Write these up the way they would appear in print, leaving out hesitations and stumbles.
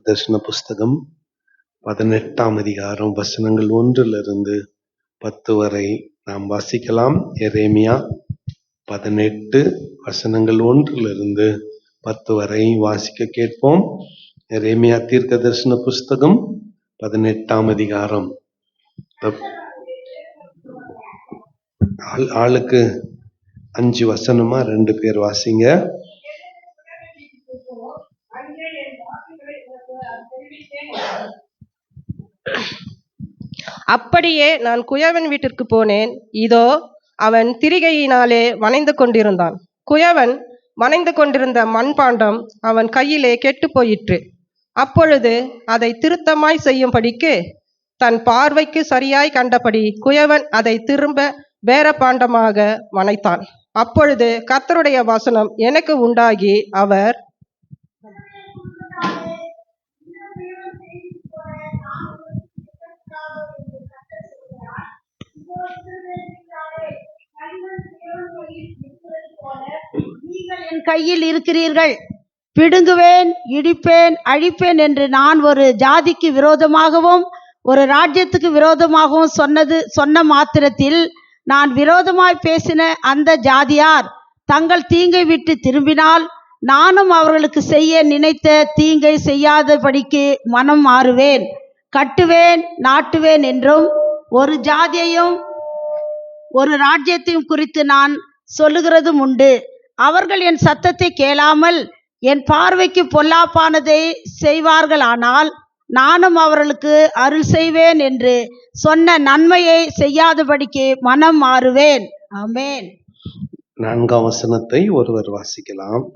தீர்க்கதரிசன புஸ்தகம் 18ஆம் அதிகாரம் வசனங்கள் 1 10 வரை நாம் வாசிக்கலாம். எரேமியா 18 வசனங்கள் 1 10 வரை வாசிக்க கேட்போம். எரேமியா தீர்க்கதரிசன புஸ்தகம் 18ஆம் அதிகாரம். ஆளுக்கு 5 வசனமா 2 பேர் வாசிங்க. அப்படியே நான் குயவன் வீட்டிற்கு போனேன். இதோ அவன் திரிகையினாலே வனைந்து கொண்டிருந்தான். குயவன் வனைந்து கொண்டிருந்த மண்பாண்டம் அவன் கையிலே கெட்டு போயிற்று. அப்பொழுது அதை திருத்தமாய் செய்யும்படிக்கு தன் பார்வைக்கு சரியாய் கண்டபடி குயவன் அதை திரும்ப வேற பாண்டமாக வனைத்தான். அப்பொழுது கர்த்தருடைய வசனம் எனக்கு உண்டாகி, அவர் நீங்கள் என் கையில் இருக்கிறீர்கள், பிடுங்குவேன், இடிப்பேன், அழிப்பேன் என்று நான் ஒரு ஜாதிக்கு விரோதமாகவும் ஒரு ராஜ்யத்துக்கு விரோதமாகவும் சொன்ன மாத்திரத்தில் நான் விரோதமாய் பேசின அந்த ஜாதியார் தங்கள் தீங்கை விட்டு திரும்பினால் நானும் அவர்களுக்கு செய்ய நினைத்த தீங்கை செய்யாதபடிக்கு மனம் மாறுவேன். கட்டுவேன், நாட்டுவேன் என்றும் ஒரு ஜாதியையும் ஒரு ராஜ்யத்தையும் குறித்து நான் சொல்லுகிறதும் உண்டு. அவர்கள் என் சத்தத்தை கேளாமல் என் பார்வைக்கு பொல்லாப்பானதை செய்வார்களானால் நானும் அவர்களுக்கு அருள் செய்வேன் என்று சொன்ன நன்மையை செய்யாதபடிக்கு மனம் மாறுவேன். ஆமென். 4ஆம் வசனத்தை ஒருவர் வாசிக்கலாம்.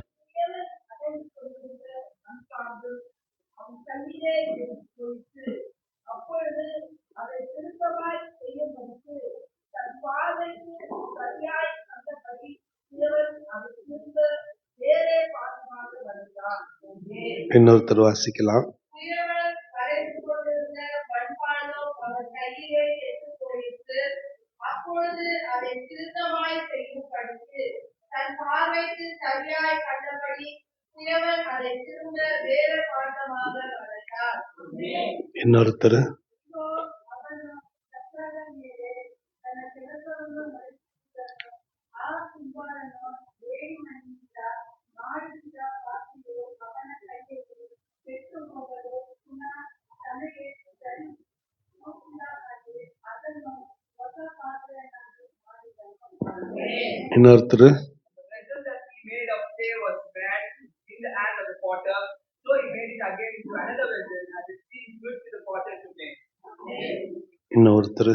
இன்னொருத்தர் வாசிக்கலாம். இன்னொருத்தர் இன்னொருத்தர் இன்னொருத்தர்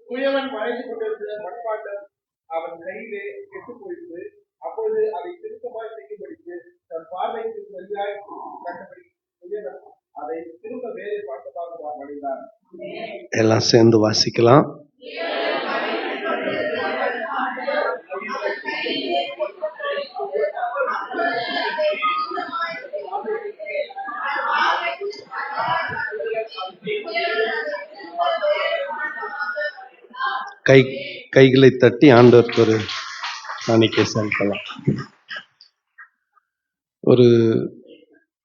குயவன் வளைந்து கொண்டிருந்த மண்பாண்டம் அவன் கையிலே கெட்டு போயிட்டு அப்பொழுது அதை திருத்தமாய் செய்யும்படிக்கு தன் பார்வைக்கு சரியாய் கண்டபடி குயவன் அதை திரும்ப வேறு பாட்டமாக வளைந்தான். எல்லாம் சேர்ந்து வாசிக்கலாம். கைகளை தட்டி ஆண்டவருக்கு ஒரு காணிக்கை செலுத்தலாம். ஒரு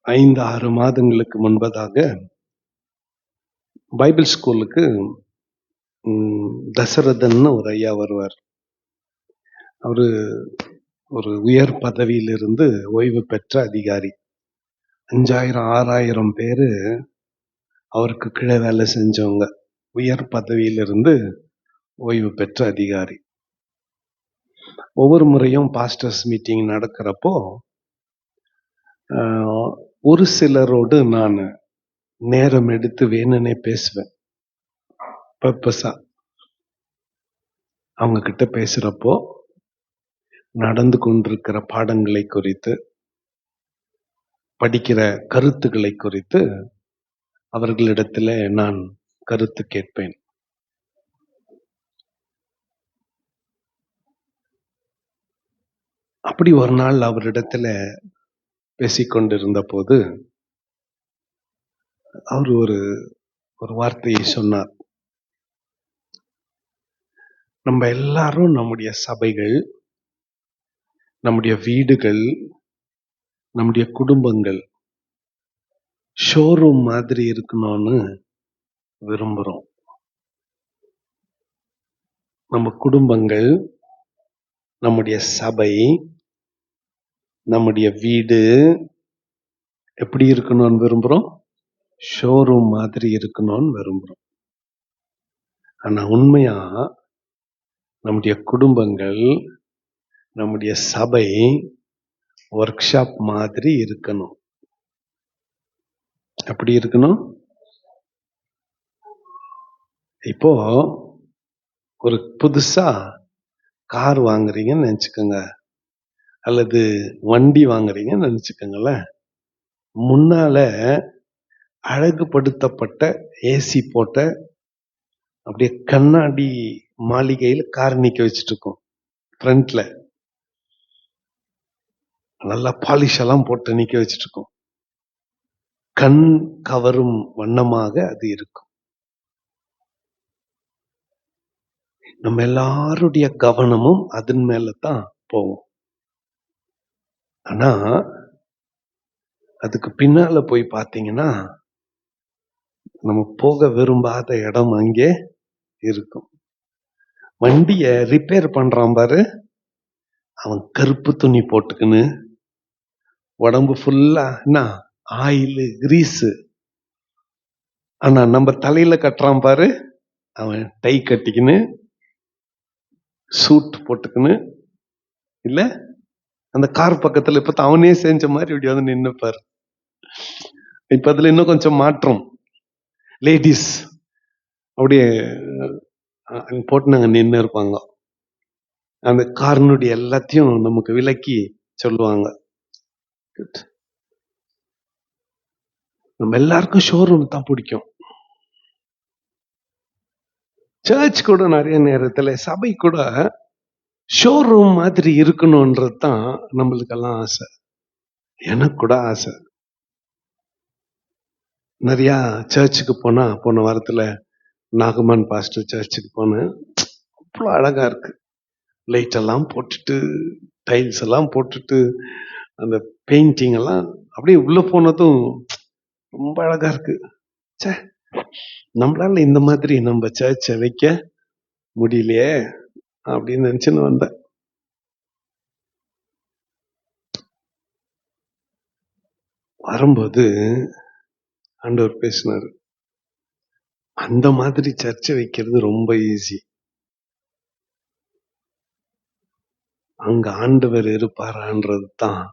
5-6 மாதங்களுக்கு முன்பதாக பைபிள் ஸ்கூலுக்கு தசரதன்னு ஒரு ஐயா வருவார். அவரு ஒரு உயர் பதவியிலிருந்து ஓய்வு பெற்ற அதிகாரி. 5000-6000 பேரு அவருக்கு கீழே வேலை செஞ்சவங்க. உயர் பதவியிலிருந்து ஓய்வு பெற்ற அதிகாரி. ஒவ்வொரு முறையும் பாஸ்டர்ஸ் மீட்டிங் நடக்கிறப்போ ஒரு சிலரோடு நான் நேரம் எடுத்து வேணும்னே பேசுவேன். பர்பஸா அவங்க கிட்ட பேசுறப்போ நடந்து கொண்டிருக்கிற பாடங்களை குறித்து, படிக்கிற கருத்துக்களை குறித்து அவர்களிடத்துல நான் கருத்து கேட்பேன். அப்படி ஒரு நாள் அவரிடத்துல பேசிக்கொண்டிருந்த போது அவர் ஒரு வார்த்தையை சொன்னார். நம்ம எல்லாரும் நம்முடைய சபைகள், நம்முடைய வீடுகள், நம்முடைய குடும்பங்கள் ஷோரூம் மாதிரி இருக்கணும்னு விரும்புறோம். நம்ம குடும்பங்கள், நம்முடைய சபை, நம்முடைய வீடு எப்படி இருக்கணும்னு விரும்புறோம்? ஷோரூம் மாதிரி இருக்கணும்னு விரும்புறோம். ஆனா உண்மையா நம்முடைய குடும்பங்கள், நம்முடைய சபை ஒர்க் ஷாப் மாதிரி இருக்கணும். எப்படி இருக்கணும்? இப்போ ஒரு புதுசா கார் வாங்குறீங்கன்னு நினைச்சுக்கோங்க, அல்லது வண்டி வாங்குறீங்கன்னு நினைச்சுக்கோங்களேன். முன்னால அழகுபடுத்தப்பட்ட ஏசி போட்ட அப்படியே கண்ணாடி மாளிகையில கார் நிக்க வச்சுட்டு இருக்கோம். ஃப்ரண்ட்ல நல்லா பாலிஷ் எல்லாம் போட்டு நிக்க வச்சுட்டு இருக்கோம். கண் கவரும் வண்ணமாக அது இருக்கும். நம்ம எல்லாருடைய கவனமும் அதன் மேலதான் போகும். ஆனா அதுக்கு பின்னால போய் பாத்தீங்கன்னா நம்ம போக விரும்பாத இடம் அங்கே இருக்கும். வண்டிய ரிப்பேர் பண்றான் பாரு, அவன் கருப்பு துணி போட்டுக்கின்னு உடம்பு ஃபுல்லா என்ன ஆயில் கிரீஸ். ஆனா நம்ம தலையில கட்டுறான் பாரு, அவன் டை கட்டிக்கின்னு சூட் போட்டுக்கின்னு, இல்ல அந்த கார் பக்கத்துல இப்ப அவனே செஞ்ச மாதிரி இப்படி வந்து நின்னுப்பாரு. இப்ப அதுல இன்னும் கொஞ்சம் மாற்றம். லேடிஸ் அப்படியே போட்டு நாங்க நின்று இருப்பாங்க. அந்த காரனுடைய எல்லாத்தையும் நமக்கு விலக்கி சொல்லுவாங்க. நம்ம எல்லாருக்கும் ஷோரூம் தான் பிடிக்கும். சர்ச் கூட நிறைய நேரத்துல, சபை கூட ஷோரூம் மாதிரி இருக்கணும்ன்றது தான் நம்மளுக்கெல்லாம் ஆசை. எனக்கு கூட ஆசை. நிறைய சர்ச்சுக்கு போனா, போன வாரத்துல நாகமான் பாஸ்டர் சர்ச்சுக்கு போனேன். அவ்வளோ அழகா இருக்கு. லைட் எல்லாம் போட்டுட்டு, டைல்ஸ் எல்லாம் போட்டுட்டு, அந்த பெயிண்டிங் எல்லாம் அப்படியே உள்ள போனதும் ரொம்ப அழகா இருக்கு. சே, நம்மளால இந்த மாதிரி நம்ம சர்ச்சை வைக்க முடியலையே அப்படின்னு நினைச்சுன்னு வந்தேன். வரும்போது ஆண்டவர் பேசினாரு, அந்த மாதிரி சர்ச்சை வைக்கிறது ரொம்ப ஈஸி. அங்க ஆண்டவர் இருப்பாரான்றது தான்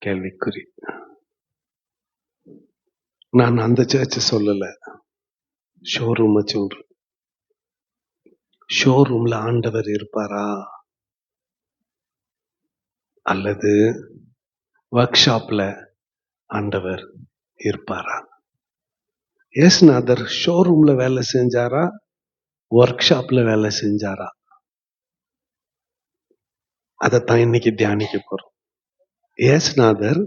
கேள்விக்குறி. நான் அந்த சர்ச்சை சொல்லல, ஷோரூம் சொல்றேன். ஷோரூம்ல ஆண்டவர் இருப்பாரா, அல்லது ஒர்க் ஷாப்ல ஆண்டவர் இருப்பாரா? இயேசுநாதர் ஷோரூம்ல வேலை செஞ்சாரா, ஒர்க் ஷாப்ல வேலை செஞ்சாரா? அதைத்தான் இன்னைக்கு தியானிக்க போறோம். இயேசுநாதர்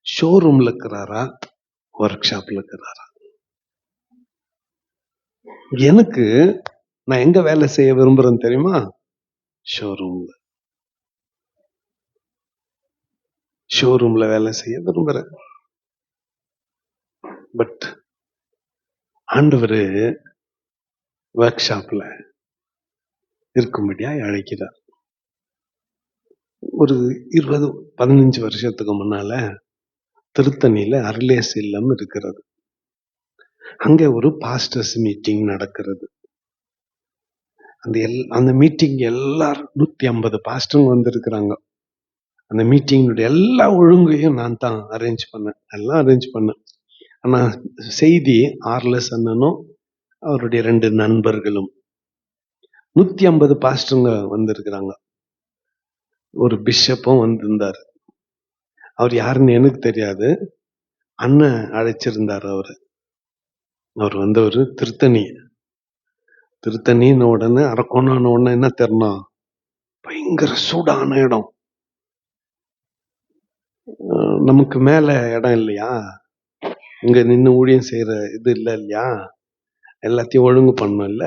ஷோரூம்ல இருக்கிறாரா, ஒர்க் ஷாப்ல இருக்கிறாரா? எனக்கு நான் எங்க வேலை செய்ய விரும்புறேன்னு தெரியுமா? ஷோரூம்ல. ஷோரூம்ல வேலை செய்ய விரும்புறேன். பட் ஆண்டவரு ஒர்க் ஷாப்ல இருக்கும்படியா அழைக்கிறார். ஒரு 20-15 வருஷத்துக்கு முன்னால திருத்தணியில அருளேஸ் இல்லம் இருக்கிறது. அங்க ஒரு பாஸ்டர்ஸ் மீட்டிங் நடக்கிறது. அந்த மீட்டிங் எல்லாரும் 150 பாஸ்டர் வந்திருக்கிறாங்க. அந்த மீட்டிங்குடைய எல்லா ஒழுங்கையும் நான் தான் அரேஞ்ச் பண்ணேன். ஆனா செய்தி ஆர்லஸ் அண்ணனும் அவருடைய 2 நண்பர்களும், 150 பாஸ்டருங்க வந்திருக்கிறாங்க. ஒரு பிஷப்பும் வந்திருந்தார். அவர் யாருன்னு எனக்கு தெரியாது. அண்ணன் அழைச்சிருந்தார். அவர் வந்தவர் திருத்தணின்னு உடனே அரக்கோணான உடனே என்ன தெரியணும், பயங்கர சூடான இடம். நமக்கு மேல இடம் இல்லையா, இங்க நின்று ஊழியம் செய்யற இது இல்லையா, எல்லாத்தையும் ஒழுங்கு பண்ணணும் இல்ல.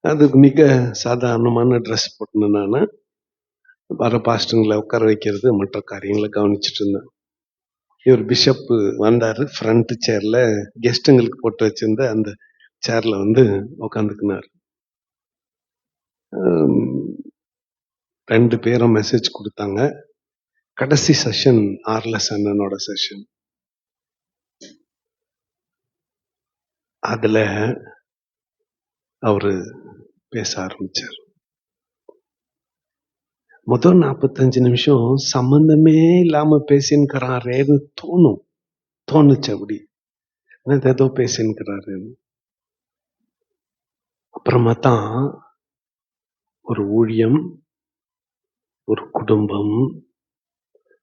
அதுக்கு மிக சாதாரணமான ட்ரெஸ் போட்டேன். நான் வர பாஸ்டர்களை உட்கார வைக்கிறது, மற்ற காரியங்களை கவனிச்சுட்டு இருந்தேன். இவர் பிஷப் வந்தாரு, ஃப்ரண்ட் சேர்ல கெஸ்ட்டுங்களுக்கு போட்டு வச்சிருந்த அந்த சேர்ல வந்து உட்காந்துக்கினார். 2 பேரும் மெசேஜ் கொடுத்தாங்க. கடைசி செஷன் ஆர்லஸ் அண்ணனோட செஷன். அதுல அவரு பேச ஆரம்பிச்சார். முதல் 45 நிமிஷம் சம்பந்தமே இல்லாம பேசின்னுக்கிறாரேன்னு தோணுச்சு. அப்படி ஏதோ பேசின்னுக்கிறாரு. அப்புறமா தான் ஒரு ஊழியம், ஒரு குடும்பம்,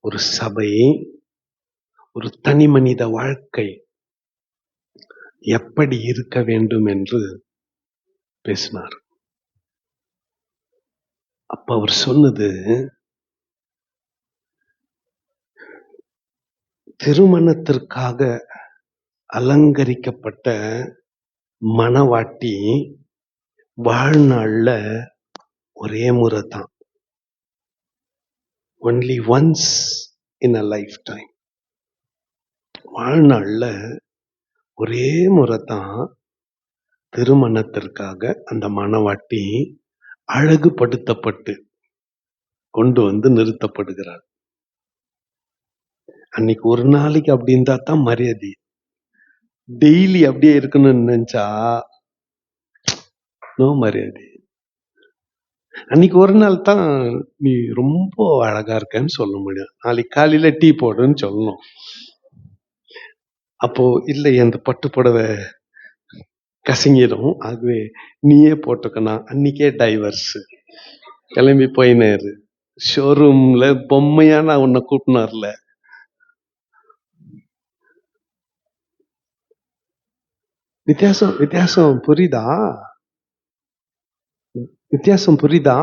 ஒரு சபை, ஒரு தனி மனித வாழ்க்கை எப்படி இருக்க வேண்டும் என்று பேசினார். அப்ப அவர் சொன்னது, திருமணத்திற்காக அலங்கரிக்கப்பட்ட மணவாட்டி வாழ்நாள்ல ஒரே முறை தான், only once in a lifetime. வாழ்நாள்ல ஒரே முறை தான் திருமணத்திற்காக அந்த மணவாட்டி அழகுபடுத்தப்பட்டு கொண்டு வந்து நிறுத்தப்படுகிறார். அன்னைக்கு ஒரு நாளைக்கு அப்படி இருந்தா தான் மரியாதை. டெய்லி அப்படியே இருக்கணும்னு நினைச்சா நோ மரியாதை. அன்னைக்கு ஒரு நாள் தான் நீ ரொம்ப அழகா இருக்கன்னு சொல்ல முடியும். நாளைக்கு காலையில டீ போடுன்னு சொல்லணும். அப்போ இல்லை, அந்த பட்டு புடவை கசங்கிடும், ஆகவே நீயே போட்டுக்கணும். அன்னைக்கே டைவர்ஸ், கிளம்பி போயினாரு. ஷோரூம்ல பொம்மையா நான் உன்னை கூட்டினார்ல. வித்தியாசம் புரியுதா? வித்தியாசம் புரியுதா?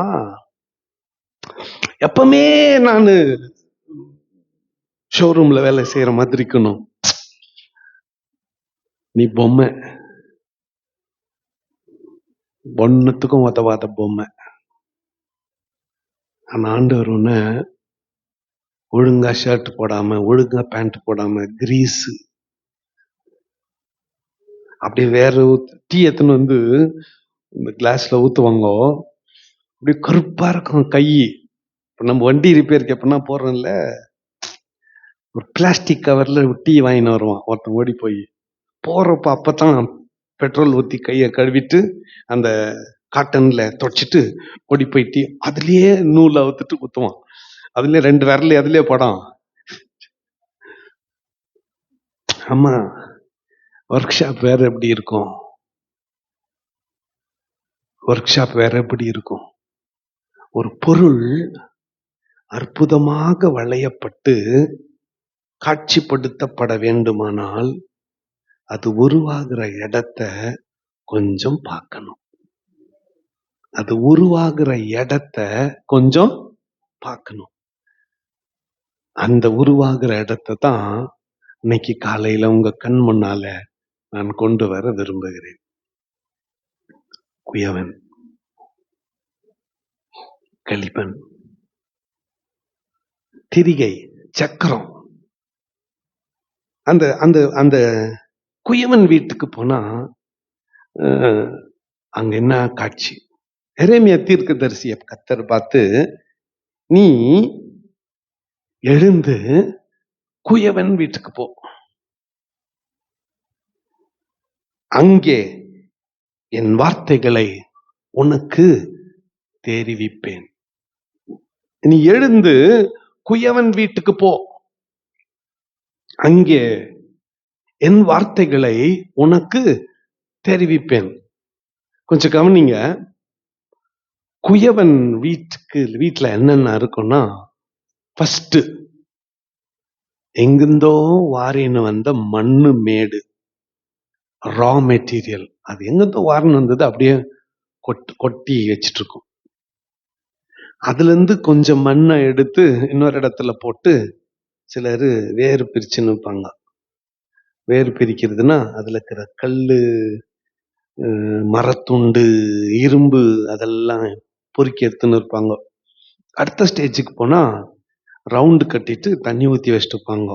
எப்பவுமே நானு ஷோரூம்ல வேலை செய்யற மாதிரி இருக்கணும். நீ பொம்மை, ஒன்னுத்துக்கும் உதவாத பொம்மை. ஆனா ஆண்டவர் ஒண்ணு ஒழுங்கா ஷர்ட் போடாம, ஒழுங்கா பேண்ட் போடாம, கிரீஸ் அப்படியே வேற டீ எத்தனை வந்து இந்த கிளாஸ்ல ஊத்துவாங்க, அப்படியே கருப்பா இருக்கும் கை. இப்ப நம்ம வண்டி ரிப்பேருக்கு எப்படின்னா போறோம்ல, ஒரு பிளாஸ்டிக் கவர்ல டீ வாங்கின்னு வருவான் ஒருத்தன் ஓடி போய். போறப்ப அப்பதான் பெட்ரோல் ஊத்தி கையை கழுவிட்டு அந்த காட்டன்ல தொடச்சிட்டு ஓடி போய் டீ அதுலயே நூல் அவுத்துட்டு குத்துவான். அதுலயே 2 விரல் அதுலயே படம். ஆமா, ஒர்க் ஷாப் வேற எப்படி இருக்கும்? ஒர்க் ஷாப் வேற எப்படி இருக்கும்? ஒரு பொருள் அற்புதமாக வளையப்பட்டு காட்சிப்படுத்தப்பட வேண்டுமானால் அது உருவாகிற இடத்தை கொஞ்சம் பார்க்கணும். அது உருவாகிற இடத்தை கொஞ்சம் பார்க்கணும். அந்த உருவாகிற இடத்தை தான் இன்னைக்கு காலையில உங்க கண் முன்னால நான் கொண்டு வர விரும்புகிறேன். குயவன், களிமண், திரிகை, சக்கரம். அந்த அந்த அந்த குயவன் வீட்டுக்கு போனா அங்க என்ன காட்சி? எரேமியா தீர்க்கதரிசிய கர்த்தர் பார்த்து, நீ எழுந்து குயவன் வீட்டுக்கு போ, அங்கே என் வார்த்தைகளை உனக்கு தெரிவிப்பேன். நீ எழுந்து குயவன் வீட்டுக்கு போ, அங்கே என் வார்த்தைகளை உனக்கு தெரிவிப்பேன். கொஞ்சம் கவனிங்க. குயவன் வீட்டுல என்னென்ன இருக்கும்னா, ஃபர்ஸ்ட் எங்கிருந்தோ வாரின்னு வந்த மண்ணு மேடு, ரா மெட்டீரியல். அது எங்கிருந்தோ வாரின்னு வந்தது அப்படியே கொட்டி வச்சிட்டு இருக்கும். அதுல இருந்து கொஞ்சம் மண்ணை எடுத்து இன்னொரு இடத்துல போட்டு சிலர் வேறு பிரிச்சுன்னு இருப்பாங்க. வேறு பிரிக்கிறதுனா அதுல இருக்கிற கல்லு, மரத்துண்டு, இரும்பு அதெல்லாம் பொறுக்கி எடுத்துன்னு இருப்பாங்க. அடுத்த ஸ்டேஜுக்கு போனா ரவுண்டு கட்டிட்டு தண்ணி ஊத்தி வச்சுட்டு இருப்பாங்க.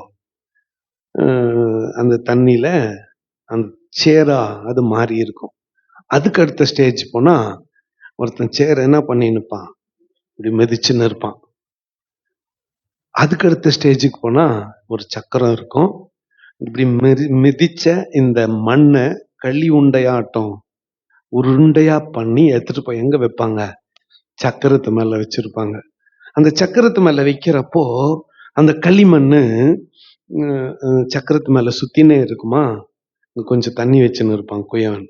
அந்த தண்ணியில அந்த சேரா அது மாறி இருக்கும். அதுக்கு அடுத்த ஸ்டேஜ் போனா ஒருத்தன் சேர என்ன பண்ணின்னு இருப்பான், இப்படி மிதிச்சுன்னு இருப்பான். அதுக்கு அடுத்த ஸ்டேஜுக்கு போனா ஒரு சக்கரம் இருக்கும். இப்படி மிதிச்ச இந்த மண்ணை களி உண்டையாட்டம் உருண்டையா பண்ணி எடுத்துட்டு போய் எங்க வைப்பாங்க, சக்கரத்து மேல வச்சிருப்பாங்க. அந்த சக்கரத்து மேல வைக்கிறப்போ அந்த களிமண்ணு சக்கரத்து மேல சுத்தினே இருக்குமா, கொஞ்சம் தண்ணி வச்சுன்னு இருப்பான் குயவன்.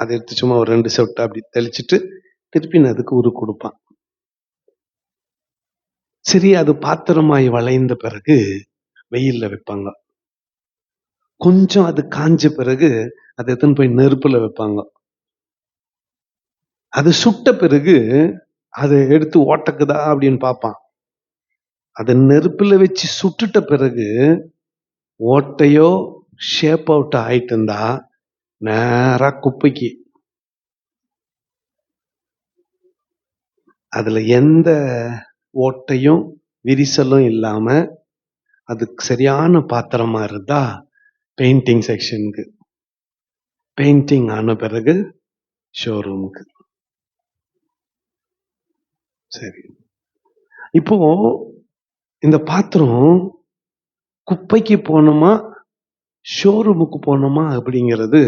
அதை எடுத்து சும்மா ஒரு 2 சொட்டு அப்படி தெளிச்சுட்டு திருப்பி அதுக்கு உரு கொடுப்பான். சரி, அது பாத்திரமாய் வளைந்த பிறகு வெயில்ல வைப்பாங்க. கொஞ்சம் அது காஞ்ச பிறகு அதை எடுத்துன்னு போய் நெருப்புல வைப்பாங்க. அது சுட்ட பிறகு அதை எடுத்து ஓட்டக்குதா அப்படின்னு பார்ப்பான். அதை நெருப்புல வச்சு சுட்டுட்ட பிறகு ஓட்டையோ ஷேப் அவுட் ஆயிட்டு இருந்தா நேரா குப்பைக்கு. அதுல எந்த ஓட்டையும் விரிசலும் இல்லாம அதுக்கு சரியான பாத்திரமா இருந்தா பெயிண்டிங் செக்ஷனுக்கு, பெயிண்டிங் ஆன பிறகு ஷோரூமுக்கு. சரி, இப்போ இந்த பாத்திரம் குப்பைக்கு போனோமா ஷோரூமுக்கு போனோமா அப்படிங்கிறது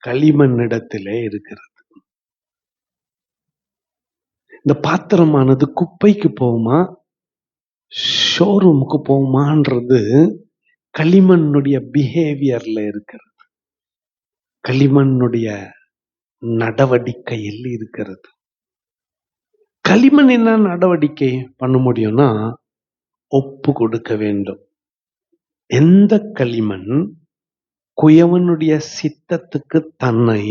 களிமண்ணிடத்திலே இருக்கிறது. இந்த பாத்திரமானது குப்பைக்கு போகுமா ஷோரூமுக்கு போகுமான்றது களிமண்ணுடைய பிஹேவியர்ல இருக்கிறது, களிமண்ணுடைய நடவடிக்கையில் இருக்கிறது. களிமண் என்ன நடவடிக்கை பண்ண முடியும்னா ஒப்பு கொடுக்க வேண்டும். எந்த களிமண் குயவனுடைய சித்தத்துக்கு தன்னை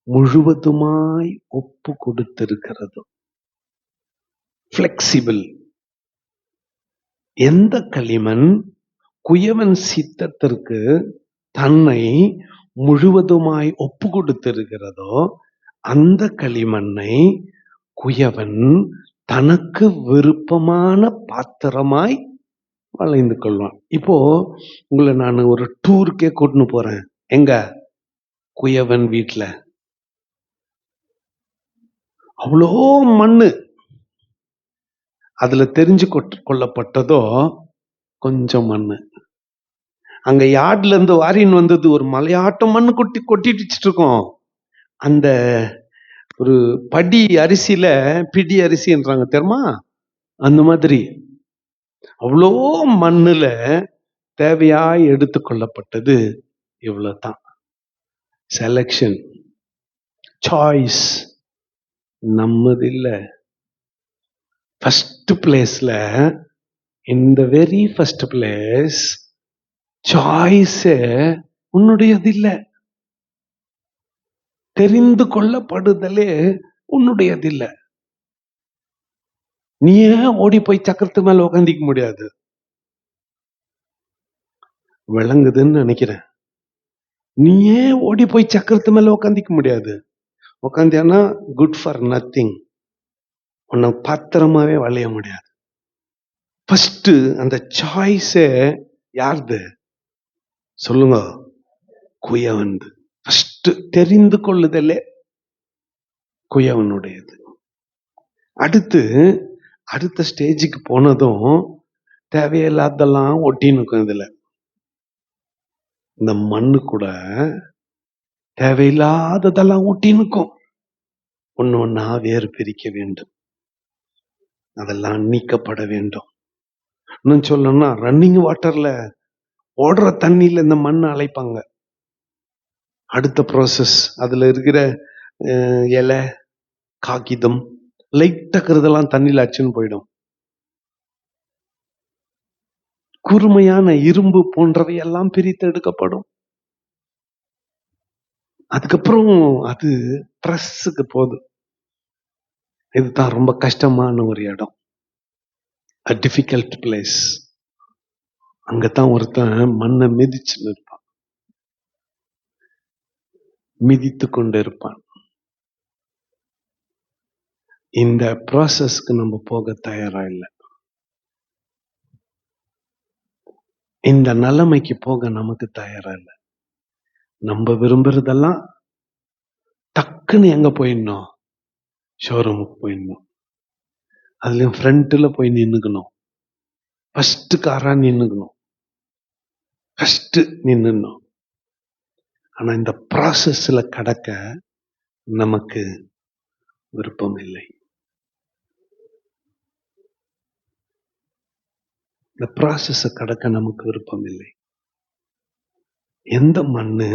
முழுவதுமாய் ஒப்பு கொடுத்திருக்கிறது, பிளெக்சிபிள். எந்த களிமண் குயவன் சித்தத்திற்கு தன்னை முழுவதுமாய் ஒப்பு கொடுத்திருக்கிறதோ அந்த களிமண்ணை குயவன் தனக்கு விருப்பமான பாத்திரமாய் வளைந்து கொள்வான். இப்போ உங்களை நான் ஒரு டூருக்கே கூட்டின்னு போறேன். எங்க? குயவன் வீட்டுல. அவ்வளோ மண்ணு. அதுல தெரிஞ்சு கொள்ளப்பட்டதோ கொஞ்சம் மண்ணு. அங்க யார்ட்ல இருந்து வாரின்னு வந்தது ஒரு மலையாட்டம் மண்ணு கொட்டிட்டு இருக்கோம். அந்த ஒரு படி அரிசியில பிடி அரிசின்றாங்க தெரியுமா, அந்த மாதிரி அவ்வளோ மண்ணுல தேவையாய் எடுத்துக்கொள்ளப்பட்டது இவ்வளவுதான். செலக்ஷன், சாய்ஸ் நம்மது இல்ல. ஃபர்ஸ்ட் பிளேஸ்ல, இந்த வெரி ஃபர்ஸ்ட் பிளேஸ் சாய்ஸ் உன்னுடையது இல்ல. தெரிந்து கொள்ளப்படுதலே உன்னுடையது இல்ல. நீ ஏன் ஓடி போய் சக்கரத்து மேல உக்காந்திக்க முடியாது? விளங்குதுன்னு நினைக்கிறேன். நீ ஏன் ஓடி போய் சக்கரத்து மேல உக்காந்திக்க முடியாது? உக்காந்தியானா குட் ஃபார் நத்திங். உன்னை பாத்திரமாவே வளைய முடியாது. ஃபர்ஸ்ட் அந்த சாய்ஸே யாருது சொல்லுங்க? குயவன். ஃபர்ஸ்ட் தெரிந்து கொள்ளுதலே குயவனுடையது. அடுத்த ஸ்டேஜுக்கு போனதும் தேவையில்லாதெல்லாம் ஒட்டின்னு இருக்கும். இதுல இந்த மண்ணு கூட தேவையில்லாததெல்லாம் ஒட்டின்னு இருக்கும். ஒன்னு ஒன்னா வேறு பிரிக்க வேண்டும், அதெல்லாம் நீக்கப்பட வேண்டும். இன்னும் சொல்லணும்னா ரன்னிங் வாட்டர்ல ஓடுற தண்ணியில இந்த மண்ணை அழைப்பாங்க. அடுத்த ப்ராசஸ் அதுல இருக்கிற இலை காகிதம் லைட்டக்கிறதெல்லாம் தண்ணியில அச்சுன்னு போயிடும். கூர்மையான இரும்பு போன்றவை எல்லாம் பிரித்து எடுக்கப்படும். அதுக்கப்புறம் அது பிரஸ்ஸுக்கு போகுது. இதுதான் ரொம்ப கஷ்டமான ஒரு இடம், a difficult place. அங்கதான் ஒருத்தன் மண்ணை மிதிச்சுன்னு இருப்பான், மிதித்து கொண்டு இருப்பான். இந்த ப்ராசஸ்க்கு நம்ம போக தயாரா இல்லை. இந்த நிலைமைக்கு போக நமக்கு தயாரா இல்லை. நம்ம விரும்புறதெல்லாம் டக்குன்னு எங்க போயிடணும்? ஷோரூமுக்கு போயிடணும். அதுலயும் ஃப்ரண்ட்ல போய் நின்னுக்கணும். ஃபர்ஸ்ட் காரா நின்னுக்கணும். ஃபர்ஸ்ட் நின்னுடணும். ஆனா இந்த ப்ராசஸ்ல கடக்க நமக்கு விருப்பம் இல்லை. இந்த ப்ராசஸ கடக்க நமக்கு விருப்பம் இல்லை. எந்த மண்ணு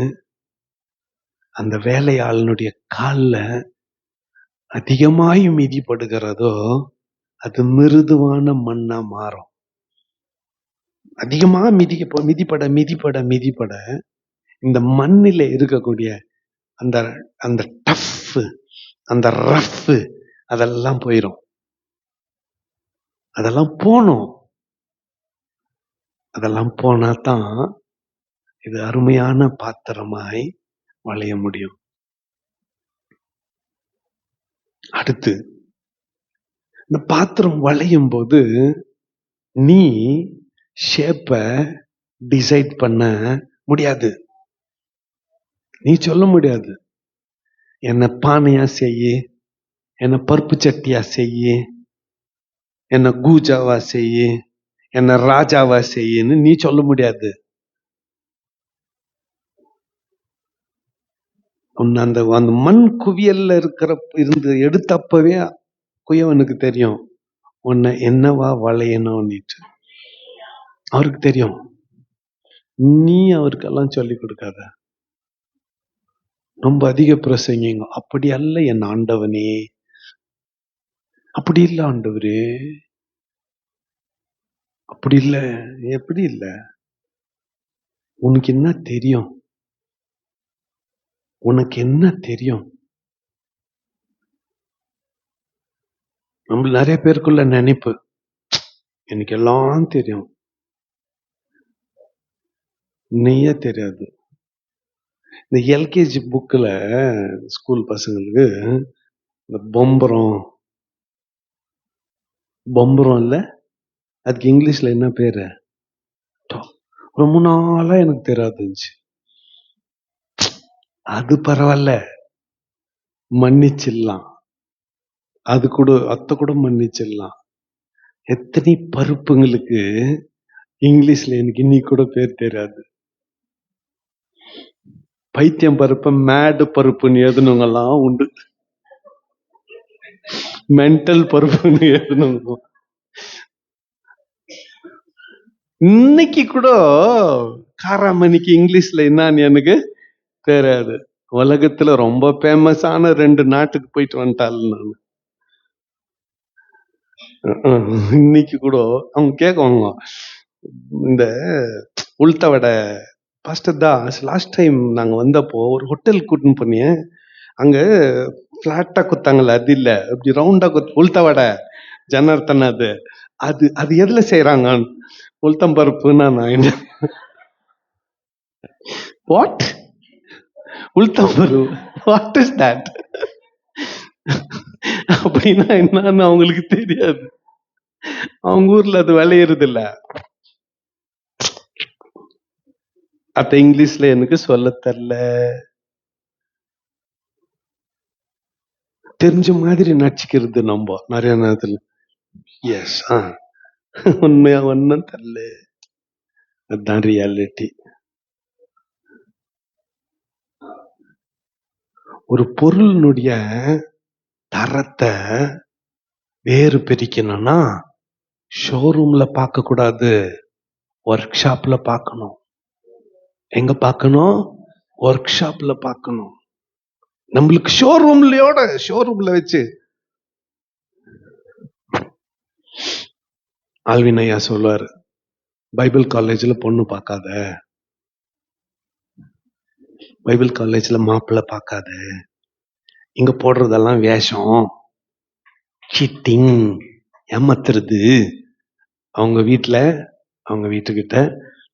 அந்த வேலையாளனுடைய கால்ல அதிகமாய் மிதிப்படுகிறதோ அது மிருதுவான மண்ணா மாறும். அதிகமா மிதிப்பட மிதிப்பட மிதிப்பட இந்த மண்ணில இருக்கக்கூடிய அந்த அந்த டஃப், அந்த ரஃப் அதெல்லாம் போயிடும். அதெல்லாம் போணும். அதெல்லாம் போனாதான் இது அருமையான பாத்திரமாய் வளைய முடியும். அடுத்து இந்த பாத்திரம் வளையும் போது நீ ஷேப்ப டிசைட் பண்ண முடியாது. நீ சொல்ல முடியாது, என்ன பானையா செய்ய, என்ன பருப்பு சட்டியா செய்ய, என்ன கூஜாவா செய்ய, என்ன ராஜாவா செய்யன்னு நீ சொல்ல முடியாது. அந்த அந்த மண் குவியல்ல இருந்து எடுத்தப்பவே குயவனுக்கு தெரியும் உன்னை என்னவா வளையணும்னுட்டு. அவருக்கு தெரியும். நீ அவருக்கெல்லாம் சொல்லி கொடுக்காத. ரொம்ப அதிக பிரசங்கிங்க. அப்படி அல்ல என் ஆண்டவனே, அப்படி இல்ல ஆண்டவரே, அப்படி இல்ல. எப்படி இல்ல? உனக்கு என்ன தெரியும்? உனக்கு என்ன தெரியும்? நம்ம நிறைய பேருக்குள்ள நினைப்பு, எனக்கு எல்லாம் தெரியும். நீயே தெரியாது. இந்த எல்கேஜி புக்ல ஸ்கூல் பசங்களுக்கு இந்த பொம்பரம் இல்ல, அதுக்கு இங்கிலீஷ்ல என்ன பேரு? ரொம்ப நாளா எனக்கு தெரியாதுச்சு. அது பரவாயில்ல, மன்னிச்சிடலாம். அது கூட அத்தை கூட மன்னிச்சிடலாம். எத்தனை பருப்புங்களுக்கு இங்கிலீஷ்ல எனக்கு இன்னைக்கு கூட பேர் தெரியாது. பைத்தியம் பருப்பு மேடு பருப்புன்னு எழுதுனவங்கெல்லாம் உண்டு. மென்டல் பருப்புன்னு எழுதுனவங்க இன்னைக்கு கூட காராமணிக்கு இங்கிலீஷ்ல என்னன்னு எனக்கு தெரியாது. உலகத்துல ரொம்ப ஃபேமஸான 2 நாட்டுக்கு போயிட்டு வந்துட்டாள் நான். இன்னைக்கு கூட அவங்க கேட்குவாங்க, இந்த உளுத்த வடை பாஸ்டர் தாஸ் லாஸ்ட் டைம் நாங்க வந்தப்போ ஒரு ஹோட்டல் கூட்டின்னு போனேன், அங்க பிளாட்டா குத்தாங்கல்ல, அது இல்ல, அப்படி ரவுண்டா உளுத்த வடை ஜனார்த்தன், அது அது அது எதுல செய்யறாங்க? உளுத்தம் பருப்புன்னா நான் வாட் உளுத்தம் பருப்பு, வாட் இஸ் தட் அப்படின்னா என்னன்னு அவங்களுக்கு தெரியாது. அவங்க ஊர்ல அது விளையிறது இல்ல. அத இங்கிலீஷ்ல எனக்கு சொல்ல தெரியல. தெரிஞ்ச மாதிரி நடிச்சுக்கிறது நம்ம நிறைய நேரத்துல. எஸ், உண்மையா ஒன்னும் தெரியல. அதுதான் ரியாலிட்டி. ஒரு பொருளினுடைய தரத்தை வேறு பிரிக்கணும்னா ஷோரூம்ல பார்க்க கூடாது, ஒர்க் ஷாப்ல பார்க்கணும். எங்க பார்க்கணும்? ஒர்க் ஷாப்ல பார்க்கணும். நம்மளுக்கு ஷோரூம்ல வச்சு ஆல்வின் ஐயா சொல்லுவாரு, பைபிள் காலேஜ்ல பொண்ணு பார்க்காத, பைபிள் காலேஜ்ல மாப்பிள்ளை பார்க்காத, இங்க போடுறதெல்லாம் வேஷம், சீட்டிங், ஏமாத்துறது. அவங்க வீட்டுக்கிட்ட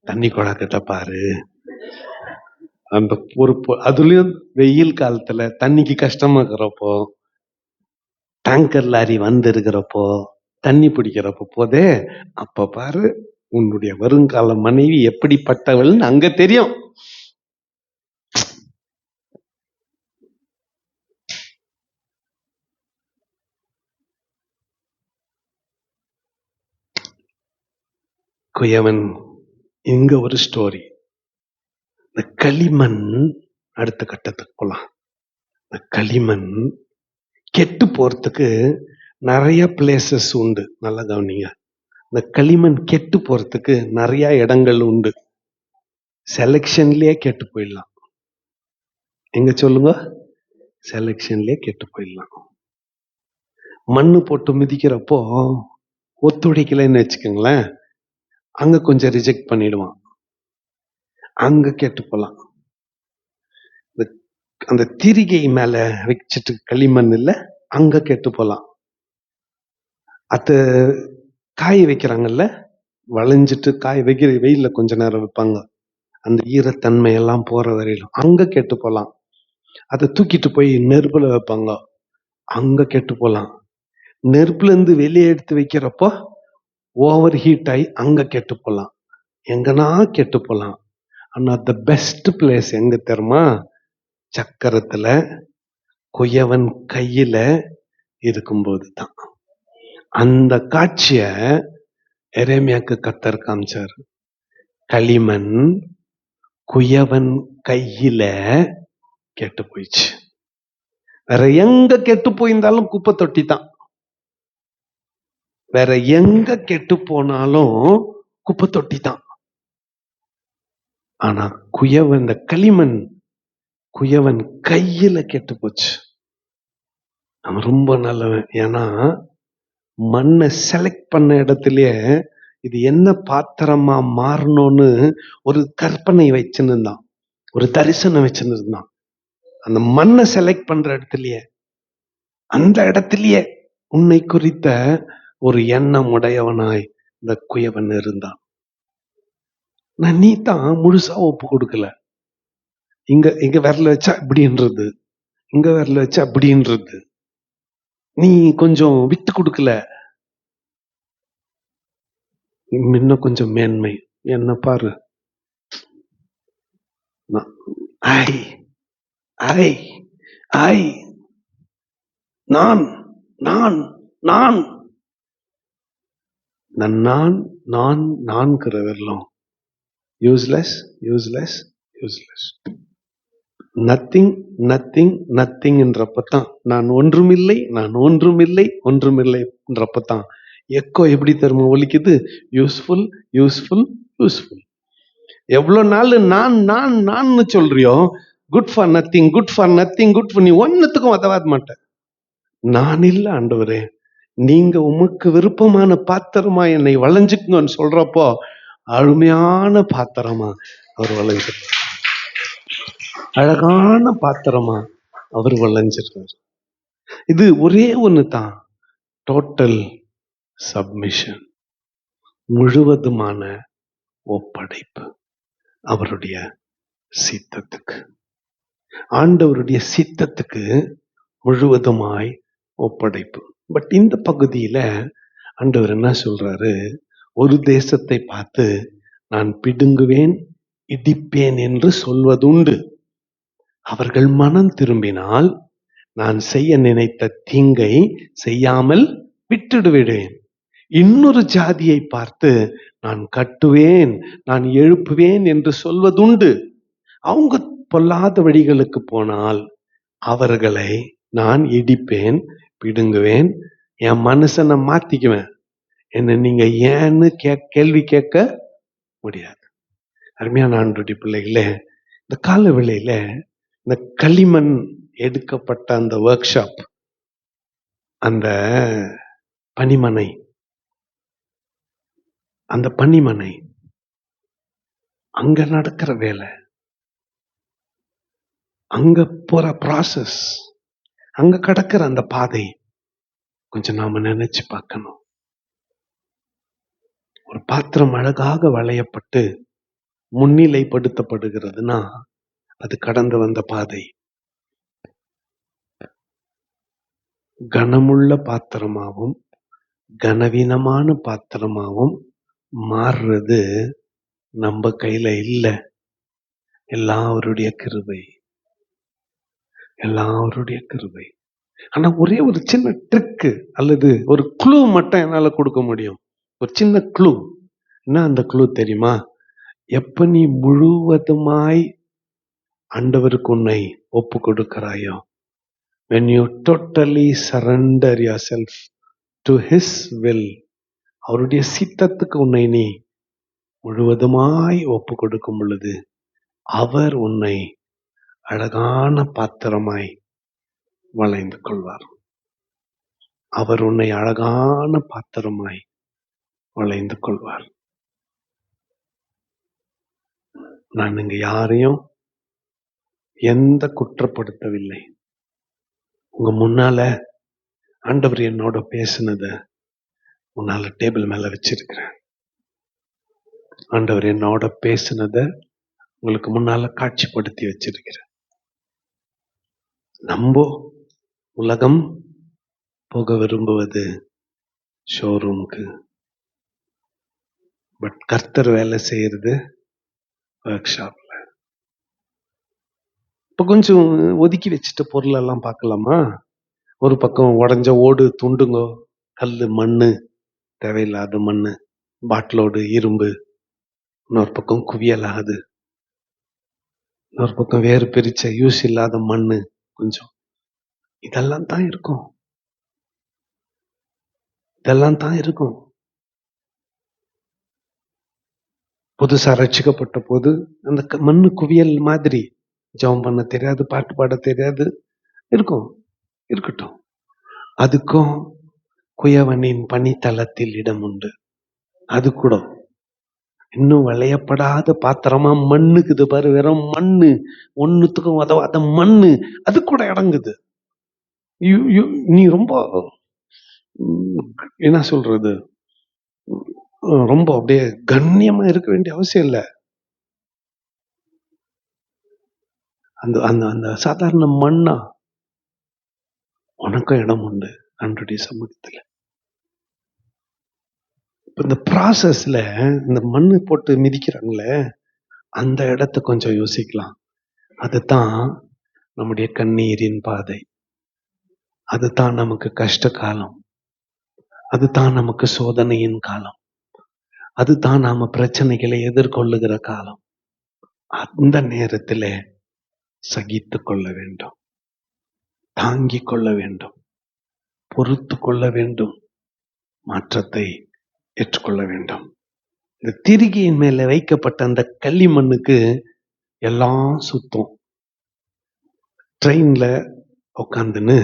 தண்ணி குழாக்கத்தை பாரு. அந்த ஒரு அதுலயும் வெயில் காலத்துல தண்ணிக்கு கஷ்டமா இருக்கிறப்போ, டேங்கர் லாரி வந்து இருக்கிறப்போ, தண்ணி பிடிக்கிறப்போ போதே அப்ப பாரு உன்னுடைய வருங்கால மனைவி எப்படிப்பட்டவள்னு அங்க தெரியும். குயவன் இங்க ஒரு ஸ்டோரி. இந்த களிமண் அடுத்த கட்டத்துக்கு போலாம். இந்த களிமண் கெட்டு போறதுக்கு நிறைய பிளேசஸ் உண்டு. நல்லா கவனிங்க. இந்த களிமண் கெட்டு போறதுக்கு நிறைய இடங்கள் உண்டு. செலக்ஷன்லயே கெட்டு போயிடலாம். எங்க சொல்லுங்க? செலக்ஷன்லயே கெட்டு போயிடலாம். மண்ணு போட்டு மிதிக்கிறப்போ ஒத்துழைக்கலைன்னு வச்சுக்கோங்களேன், அங்க கொஞ்சம் ரிஜெக்ட் பண்ணிடுவான், அங்க கெட்டு போலாம். அந்த திரிகை மேல வச்சுட்டு களிமண் இல்ல, அங்க கெட்டு போலாம். அது காய வைக்கிறாங்கல்ல, வளைஞ்சிட்டு காய வைக்கிற வெயில்ல கொஞ்ச நேரம் வைப்பாங்க, அந்த ஈரத்தன்மை எல்லாம் போற வரையிலும் அங்க கெட்டு போலாம். அதை தூக்கிட்டு போய் நெருப்புல வைப்பாங்க, அங்க கெட்டு போலாம். நெருப்புல இருந்து வெளியே எடுத்து வைக்கிறப்போ ஓவர் ஹீட் ஆகி அங்க கெட்டு போலாம். எங்கன்னா கெட்டு போலாம். ஆனா த பெஸ்ட் பிளேஸ் எங்க தெரியுமா? சக்கரத்துல குயவன் கையில இருக்கும்போது தான். அந்த காட்சிய எரேமியாக்கு கர்த்தர் காமிச்சார். களிமண் குயவன் கையில கெட்டு போயிடுச்சு. வேற எங்க கெட்டு போயிருந்தாலும் குப்பை தொட்டி தான். வேற எங்க கெட்டு போனாலும் குப்பை தொட்டி தான். ஆனா குயவன், இந்த களிமண் குயவன் கையில கெட்டு போச்சு. அவன் ரொம்ப நல்லவன். ஏன்னா மண்ணை செலக்ட் பண்ண இடத்துலயே இது என்ன பாத்திரமா மாறணும்னு ஒரு கற்பனை வச்சுன்னு இருந்தான், ஒரு தரிசனம் வச்சுன்னு இருந்தான். அந்த மண்ணை செலக்ட் பண்ற இடத்துலயே, அந்த இடத்துலயே உன்னை குறித்த ஒரு எண்ணம் உடையவனாய் இந்த குயவன் இருந்தான். நீ தான் முழுசா ஒப்பு கொடுக்கல. இங்க விரல வச்சா இப்படின்றது, இங்க விரல வச்சா அப்படின்றது. நீ கொஞ்சம் விட்டு கொடுக்கல. இன்னும் கொஞ்சம் மேன்மை. என்ன பாரு, ஐ ஐ ஐ நான் நான் நான் நான் நான் நான்கிற வரலாம். Useless useless useless. Nothing nothing nothing என்றப்பதான், நான் ஒன்றுமில்லை நான் ஒன்றுமில்லை ஒன்றுமில்லை என்றப்பதான் எக்கோ எப்படி தெரியுமா ஒலிக்குது? Useful useful useful. எவ்வளவு நாள் நான் நான் நான் சொல்றியோ, good for nothing good for nothing good for, நீ ஒன்னுத்துக்கும் உதவாத மாட்டேன். நான் இல்ல ஆண்டவரே, நீங்க உமக்கு விருப்பமான பாத்திரமா என்னை வளைஞ்சுக்குங்கன்னு சொல்றப்போ அருமையான பாத்திரமா அவர் வளைஞ்சிருக்கார். அழகான பாத்திரமா அவர் வளைஞ்சிருக்கார். இது ஒரே ஒண்ணு தான், டோட்டல் சப்மிஷன், முழுவதுமான ஒப்படைப்பு அவருடைய சித்தத்துக்கு. ஆண்டவருடைய சித்தத்துக்கு முழுவதுமாய் ஒப்படைப்பு. பட் இந்த பகுதியில ஆண்டவர் என்ன சொல்றாரு? ஒரு தேசத்தை பார்த்து நான் பிடுங்குவேன் இடிப்பேன் என்று சொல்வதுண்டு. அவர்கள் மனம் திரும்பினால் நான் செய்ய நினைத்த தீங்கை செய்யாமல் விட்டுடுவிடுவேன். இன்னொரு ஜாதியை பார்த்து நான் கட்டுவேன் நான் எழுப்புவேன் என்று சொல்வதுண்டு. அவங்க பொல்லாத வழிகளுக்கு போனால் அவர்களை நான் இடிப்பேன் பிடுங்குவேன், என் மனுஷனை மாத்திக்குவேன். என்ன நீங்க ஏன்னு கேள்வி கேட்க முடியாது. அருமையான ஆண்டவருடைய பிள்ளைகளே, இந்த கால வேளையில இந்த களிமண் எடுக்கப்பட்ட அந்த ஒர்க் ஷாப், அந்த பணிமனை, அந்த பணிமனை, அங்க நடக்கிற வேலை, அங்க போற ப்ராசஸ், அங்க கடக்கிற அந்த பாதை கொஞ்சம் நாம நினைச்சு பார்க்கணும். ஒரு பாத்திரம் அழகாக வளையப்பட்டு முன்னிலைப்படுத்தப்படுகிறதுனா அது கடந்து வந்த பாதை. கனமுள்ள பாத்திரமாகவும் கனவீனமான பாத்திரமாகவும் மாறுறது நம்ம கையில இல்ல. எல்லாம் அவருடைய கிருபை, எல்லாம் அவருடைய கிருபை. ஆனா ஒரே ஒரு சின்ன ட்ரிக்கு அல்லது ஒரு க்ளூ மட்டும் என்னால கொடுக்க முடியும். ஒரு சின்ன க்ளூ. என்ன அந்த க்ளூ தெரியுமா? எப்ப நீ முழுவதுமாய் ஆண்டவருக்கு உன்னை ஒப்பு கொடுக்கிறாயோ, when you totally surrender yourself to his will, அவருடைய சித்தத்துக்கு உன்னை நீ முழுவதுமாய் ஒப்பு கொடுக்கும் பொழுது அவர் உன்னை அழகான பாத்திரமாய் வளைந்து கொள்வார். அவர் உன்னை அழகான பாத்திரமாய் வளைந்து கொள்வார். நான் இங்க யாரையும் எந்த குற்றப்படுத்தவில்லை. உங்க முன்னால ஆண்டவர் என்னோட பேசினத முன்னால டேபிள் மேல வச்சிருக்கிறேன். ஆண்டவர் என்னோட பேசினத உங்களுக்கு முன்னால காட்சிப்படுத்தி வச்சிருக்கிறேன். நம்ம உலகம் போக விரும்புவது ஷோரூமுக்கு, பட் கர்த்தர் வேலை செய்யறது ஒர்க் ஷாப்ல. இப்ப கொஞ்சம் ஒதுக்கி வச்சுட்ட பொருள் எல்லாம் பார்க்கலாமா? ஒரு பக்கம் உடஞ்ச ஓடு துண்டுங்கோ, கல்லு, மண்ணு, தேவையில்லாத மண்ணு, பாட்டிலோடு இரும்பு, இன்னொரு பக்கம் குவியலாது, இன்னொரு பக்கம் வேறு பிரிச்ச யூஸ் இல்லாத மண்ணு கொஞ்சம். இதெல்லாம் தான் இருக்கும், இதெல்லாம் தான் இருக்கும். புதுசா ரட்சிக்கப்பட்ட போது அந்த மண்ணு குவியல் மாதிரி ஜெபம் பண்ண தெரியாது, பாட்டு பாட தெரியாது, இருக்கும், இருக்கட்டும். அதுக்கும் குயவனின் பணித்தளத்தில் இடம் உண்டு. அது கூட இன்னும் விளையப்படாத பாத்திரமா மண்ணுக்குது பாரு, வெறும் மண்ணு, ஒண்ணுத்துக்கும் உதவாத மண்ணு, அது கூட இடங்குது. நீ ரொம்ப என்ன சொல்றது, ரொம்ப அப்படியே கண்ணியமா இருக்க வேண்டிய அவசியம் இல்லை. அந்த அந்த அந்த சாதாரண மண்ணா உனக்கும் இடம் உண்டு ஆண்டவருடைய சமூகத்துல. இந்த ப்ராசஸ்ல இந்த மண்ணு போட்டு மிதிக்கிறாங்களே, அந்த இடத்தை கொஞ்சம் யோசிக்கலாம். அதுதான் நம்முடைய கண்ணீரின் பாதை, அதுதான் நமக்கு கஷ்ட காலம், அதுதான் நமக்கு சோதனையின் காலம், அதுதான் நாம பிரச்சனைகளை எதிர்கொள்ளுகிற காலம். அந்த நேரத்துல சகித்து கொள்ள வேண்டும், தாங்கிக் கொள்ள வேண்டும், பொறுத்து கொள்ள வேண்டும், மாற்றத்தை ஏற்றுக்கொள்ள வேண்டும். இந்த திரிகையின் மேல வைக்கப்பட்ட அந்த களிமண்ணுக்கு எல்லாம் சுத்தம். ட்ரெயின்ல உட்காந்துன்னு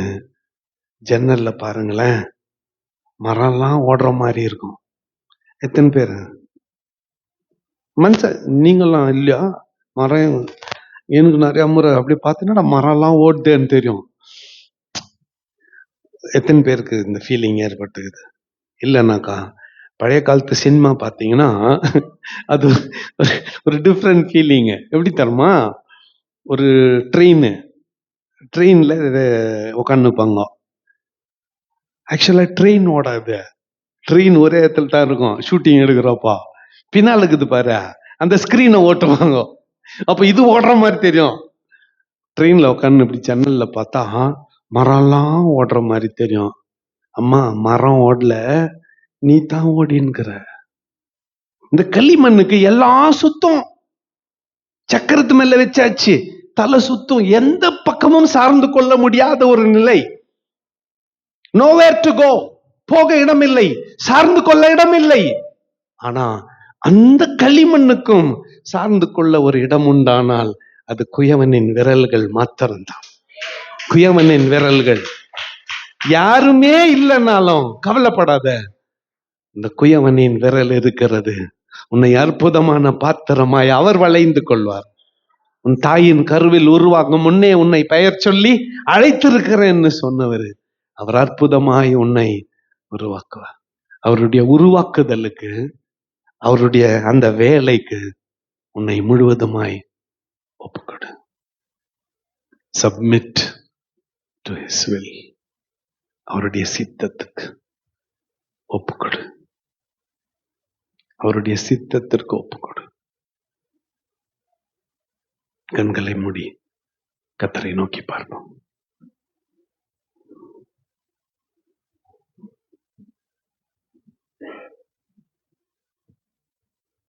ஜன்னல்ல பாருங்களேன், மரம்லாம் ஓடுற மாதிரி இருக்கும். எத்தனை பேர் மனுஷன் நீங்களாம் இல்லையா? மரம் எனக்கு நிறைய முறை அப்படி பார்த்தீங்கன்னா மரம்லாம் ஓடுதேன்னு தெரியும். எத்தனை பேருக்கு இந்த ஃபீலிங் ஏற்பட்டுக்குது? இல்லைனாக்கா பழைய காலத்து சினிமா பார்த்தீங்கன்னா அது ஒரு டிஃப்ரெண்ட் ஃபீலிங். எப்படி தருமா? ஒரு ட்ரெயின்ல உட்காந்துப்பாங்க. ஆக்சுவலா ட்ரெயின் ஓடாது, ட்ரெயின் ஒரே இடத்துல தான் இருக்கும். ஷூட்டிங் எடுக்கிறப்பா பின்னால் இருக்குது பாரு, அந்த ஸ்கிரீனை ஓட்டுவாங்க. அப்ப இது ஓடுற மாதிரி தெரியும். ட்ரெயின்ல உட்காந்து இப்படி ஜன்னல்ல பார்த்தா மரம்லாம் ஓடுற மாதிரி தெரியும். அம்மா மரம் ஓடல, நீ தான் ஓடின்கிற. இந்த களிமண்ணுக்கு எல்லாம் சுத்தம், சக்கரத்து மேல வச்சாச்சு, தலை சுத்தம், எந்த பக்கமும் சார்ந்து கொள்ள முடியாத ஒரு நிலை. நோவேர் டு கோ, போக இடமில்லை, சார்ந்து கொள்ள இடமில்லை. ஆனா அந்த களிமண்ணுக்கும் சார்ந்து கொள்ள ஒரு இடம் உண்டானால் அது குயவனின் விரல்கள் மாத்திரம்தான். குயவனின் விரல்கள். யாருமே இல்லைனாலும் கவலைப்படாத, இந்த குயவனின் விரல் இருக்கிறது. உன்னை அற்புதமான பாத்திரமாய் அவர் வளைந்து கொள்வார். உன் தாயின் கருவில் உருவாகும் முன்னே உன்னை பெயர் சொல்லி அழைத்திருக்கிறேன்னு சொன்னவர், அவர் அற்புதமாய் உன்னை உருவாக்குவார். அவருடைய உருவாக்குதலுக்கு, அவருடைய அந்த வேலைக்கு உன்னை முழுவதுமாய் ஒப்புக்கொடு. Submit to his will. அவருடைய சித்தத்துக்கு ஒப்புக்கொடு. அவருடைய சித்தத்திற்கு ஒப்புக்கொடு. கண்களை மூடி கர்த்தரை நோக்கி பார்ப்போம்.